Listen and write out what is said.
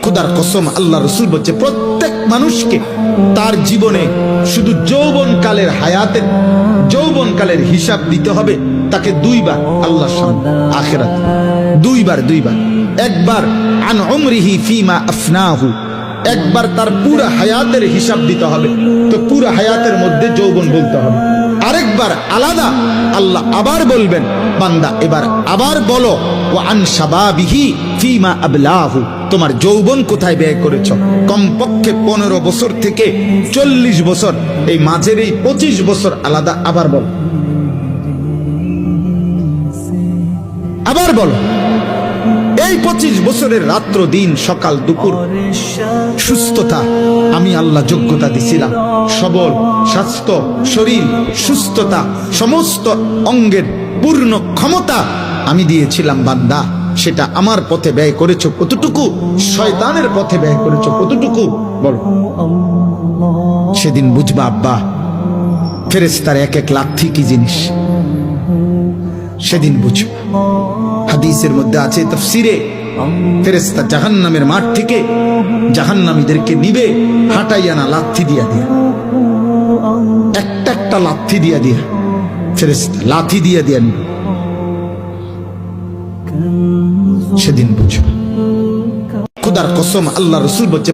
খুদার কসম, আল্লাহ রসুল বলছে প্রত্যেক মানুষকে তার জীবনে শুধু যৌবনকালের হায়াতের যৌবনকালের হিসাব দিতে হবে তাকে দুইবার আল্লাহর সামনে আখিরাতে, দুইবার। একবার আন উমরিহি ফিমা আফনাহু, একবার তার পুরো হায়াতের হিসাব দিতে হবে, তো পুরো হায়াতের মধ্যে যৌবন বলতে হবে। আরেকবার আলাদা আল্লাহ আবার বলবেন, বান্দা এবার আবার বলো ওয়া আন শাবাবিহি ফিমা আবলাহু, তোমার যৌবন কোথায় ব্যয় করেছো। কমপক্ষে 15 বছর থেকে 40 বছর, এই মাঝের এই 25 বছর আলাদা আবার বলো, আবার বলো। এই 25 বছরের রাত্র দিন সকাল দুপুর সুস্থতা আমি আল্লাহ যোগ্যতা দিছিলাম, সবল স্বাস্থ্য শরীর সুস্থতা সমস্ত অঙ্গের পূর্ণ ক্ষমতা আমি দিয়েছিলাম বান্দা, সেটা আমার পথে ব্যয় করেছো কতটুকু, শয়তানের পথে ব্যয় করেছো কতটুকু বলো। সেদিন বুঝবা আব্বা ফেরেশতার এক এক লাথি কি জিনিস, সেদিন বুঝবা। হাদিসের মধ্যে আছে তাফসিরে, ফেরেশতা জাহান্নামের মাঠ থেকে জাহান্নামীদেরকে নিবে হাঁটাইয়া না লাথি দিয়া দিয়া, একটা লাথি দিয়া দিয়া, ফেরেশতা লাথি দিয়া দিয়া নিবে। সেদিন বুঝবা। খুদার কসম, আল্লাহ রসুল বলছে